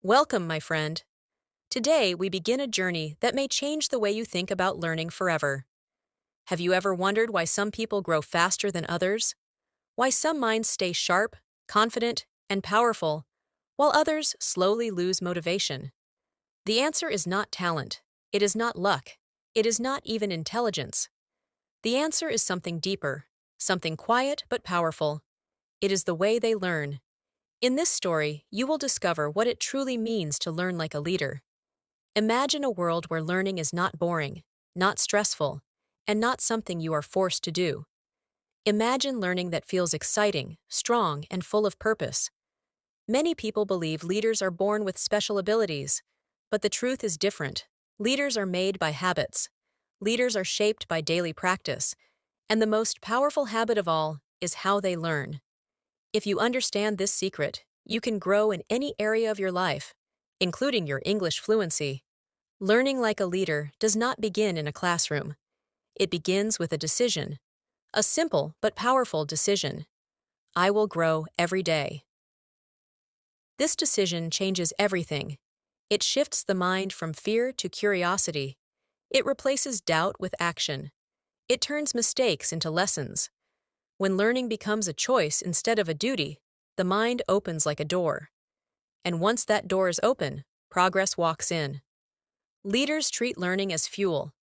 Welcome, my friend. Today, we begin a journey that may change the way you think about learning forever. Have you ever wondered why some people grow faster than others? Why some minds stay sharp, confident, and powerful, while others slowly lose motivation? The answer is not talent. It is not luck. It is not even intelligence. The answer is something deeper, something quiet but powerful. It is the way they learn. In this story, you will discover what it truly means to learn like a leader. Imagine a world where learning is not boring, not stressful, and not something you are forced to do. Imagine learning that feels exciting, strong, and full of purpose. Many people believe leaders are born with special abilities, but the truth is different. Leaders are made by habits. Leaders are shaped by daily practice, and the most powerful habit of all is how they learn. If you understand this secret, you can grow in any area of your life, including your English fluency. Learning like a leader does not begin in a classroom. It begins with a decision, a simple but powerful decision. I will grow every day. This decision changes everything. It shifts the mind from fear to curiosity. It replaces doubt with action. It turns mistakes into lessons. When learning becomes a choice instead of a duty, the mind opens like a door. And once that door is open, progress walks in. Leaders treat learning as fuel.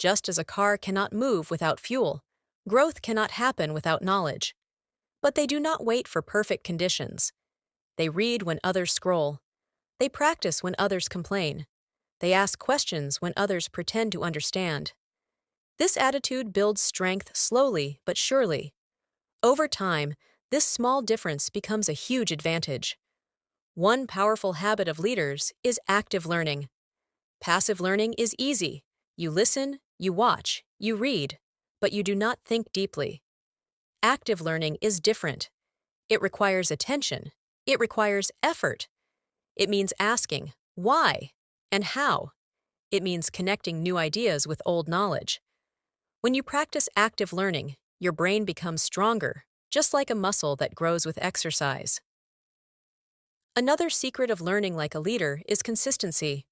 Just as a car cannot move without fuel, growth cannot happen without knowledge. But they do not wait for perfect conditions. They read when others scroll. They practice when others complain. They ask questions when others pretend to understand. This attitude builds strength slowly but surely. Over time, this small difference becomes a huge advantage. One powerful habit of leaders is active learning. Passive learning is easy. You listen, you watch, you read, but you do not think deeply. Active learning is different. It requires attention. It requires effort. It means asking why and how. It means connecting new ideas with old knowledge. When you practice active learning, your brain becomes stronger, just like a muscle that grows with exercise. Another secret of learning like a leader is consistency.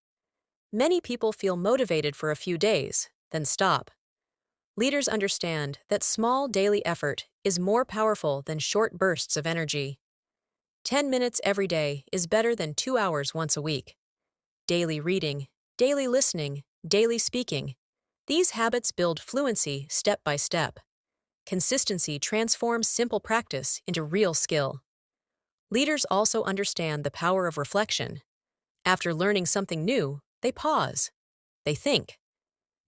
Many people feel motivated for a few days, then stop. Leaders understand that small daily effort is more powerful than short bursts of energy. 10 minutes every day is better than 2 hours once a week. Daily reading, daily listening, daily speaking. These habits build fluency step by step. Consistency transforms simple practice into real skill. Leaders also understand the power of reflection. After learning something new, they pause. They think.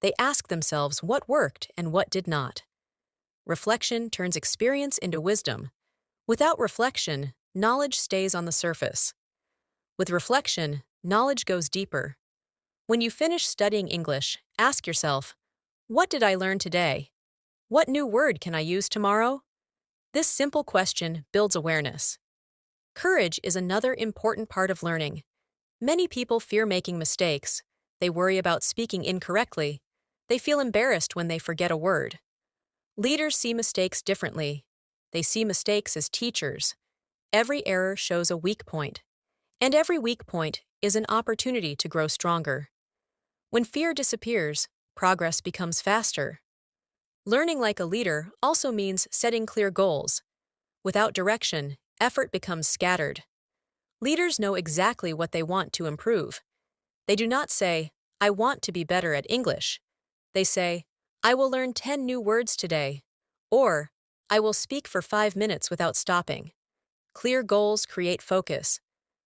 They ask themselves what worked and what did not. Reflection turns experience into wisdom. Without reflection, knowledge stays on the surface. With reflection, knowledge goes deeper. When you finish studying English, ask yourself, what did I learn today? What new word can I use tomorrow? This simple question builds awareness. Courage is another important part of learning. Many people fear making mistakes. They worry about speaking incorrectly. They feel embarrassed when they forget a word. Leaders see mistakes differently. They see mistakes as teachers. Every error shows a weak point, and every weak point is an opportunity to grow stronger. When fear disappears, progress becomes faster. Learning like a leader also means setting clear goals. Without direction, effort becomes scattered. Leaders know exactly what they want to improve. They do not say, I want to be better at English. They say, I will learn 10 new words today, or I will speak for 5 minutes without stopping. Clear goals create focus.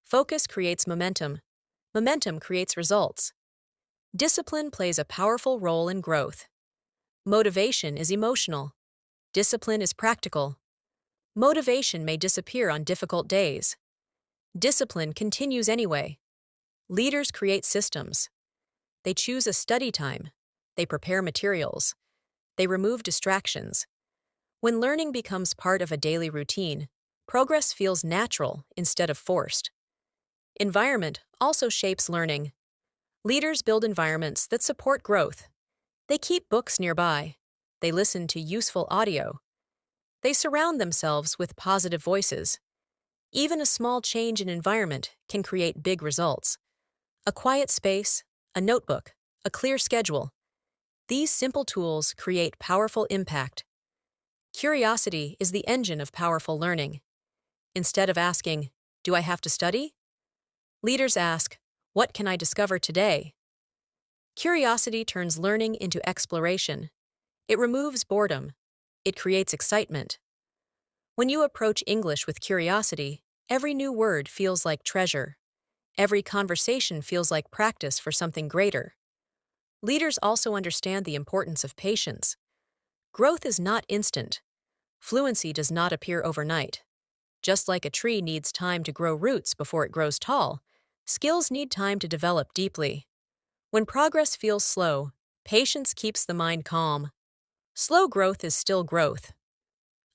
Focus creates momentum. Momentum creates results. Discipline plays a powerful role in growth. Motivation is emotional. Discipline is practical. Motivation may disappear on difficult days. Discipline continues anyway. Leaders create systems. They choose a study time. They prepare materials. They remove distractions. When learning becomes part of a daily routine, progress feels natural instead of forced. Environment also shapes learning. Leaders build environments that support growth. They keep books nearby. They listen to useful audio. They surround themselves with positive voices. Even a small change in environment can create big results. A quiet space, a notebook, a clear schedule. These simple tools create powerful impact. Curiosity is the engine of powerful learning. Instead of asking, "Do I have to study?" leaders ask, "What can I discover today?" Curiosity turns learning into exploration. It removes boredom. It creates excitement. When you approach English with curiosity, every new word feels like treasure. Every conversation feels like practice for something greater. Leaders also understand the importance of patience. Growth is not instant. Fluency does not appear overnight. Just like a tree needs time to grow roots before it grows tall, skills need time to develop deeply. When progress feels slow, patience keeps the mind calm. Slow growth is still growth.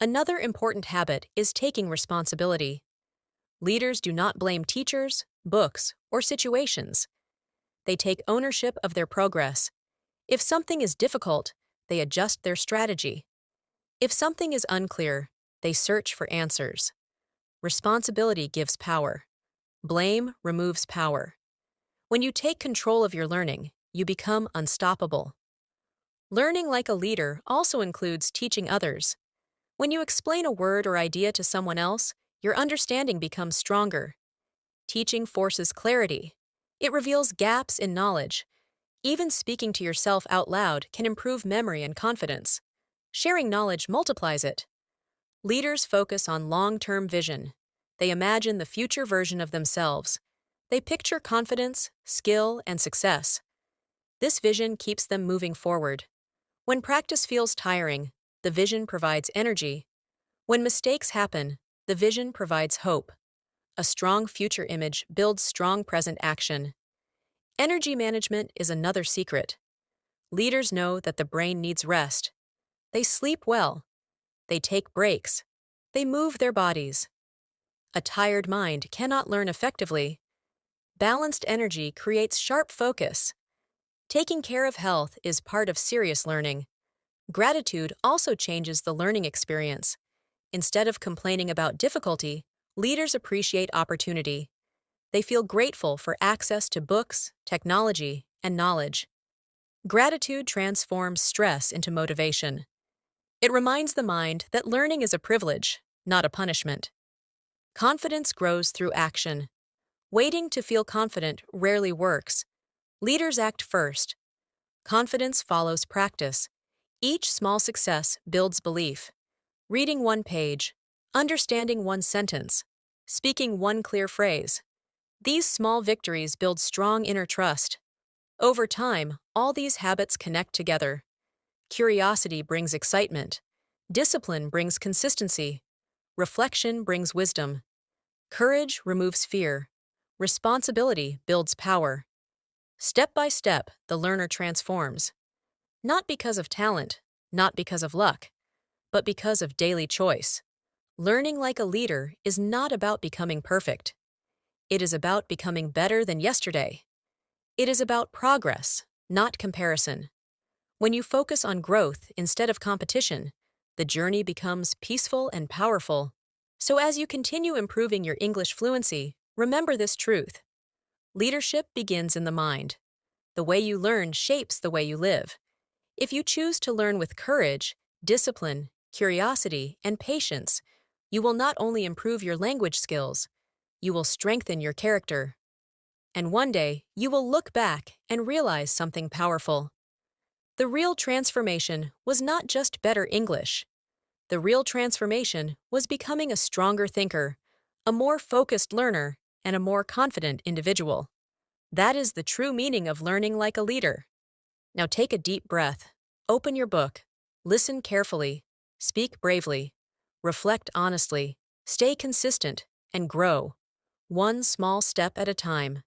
Another important habit is taking responsibility. Leaders do not blame teachers, books, or situations. They take ownership of their progress. If something is difficult, they adjust their strategy. If something is unclear, they search for answers. Responsibility gives power. Blame removes power. When you take control of your learning, you become unstoppable. Learning like a leader also includes teaching others. When you explain a word or idea to someone else, your understanding becomes stronger. Teaching forces clarity. It reveals gaps in knowledge. Even speaking to yourself out loud can improve memory and confidence. Sharing knowledge multiplies it. Leaders focus on long-term vision. They imagine the future version of themselves. They picture confidence, skill, and success. This vision keeps them moving forward. When practice feels tiring, the vision provides energy. When mistakes happen, the vision provides hope. A strong future image builds strong present action. Energy management is another secret. Leaders know that the brain needs rest. They sleep well. They take breaks. They move their bodies. A tired mind cannot learn effectively. Balanced energy creates sharp focus. Taking care of health is part of serious learning. Gratitude also changes the learning experience. Instead of complaining about difficulty, leaders appreciate opportunity. They feel grateful for access to books, technology, and knowledge. Gratitude transforms stress into motivation. It reminds the mind that learning is a privilege, not a punishment. Confidence grows through action. Waiting to feel confident rarely works. Leaders act first. Confidence follows practice. Each small success builds belief. Reading one page, understanding one sentence, speaking one clear phrase. These small victories build strong inner trust. Over time, all these habits connect together. Curiosity brings excitement. Discipline brings consistency. Reflection brings wisdom. Courage removes fear. Responsibility builds power. Step by step, the learner transforms. Not because of talent, not because of luck, but because of daily choice. Learning like a leader is not about becoming perfect. It is about becoming better than yesterday. It is about progress, not comparison. When you focus on growth instead of competition, the journey becomes peaceful and powerful. So as you continue improving your English fluency, remember this truth. Leadership begins in the mind. The way you learn shapes the way you live. If you choose to learn with courage, discipline, curiosity, and patience, you will not only improve your language skills, you will strengthen your character. And one day, you will look back and realize something powerful. The real transformation was not just better English. The real transformation was becoming a stronger thinker, a more focused learner, and a more confident individual. That is the true meaning of learning like a leader. Now take a deep breath, open your book, listen carefully, speak bravely, reflect honestly, stay consistent, and grow, one small step at a time.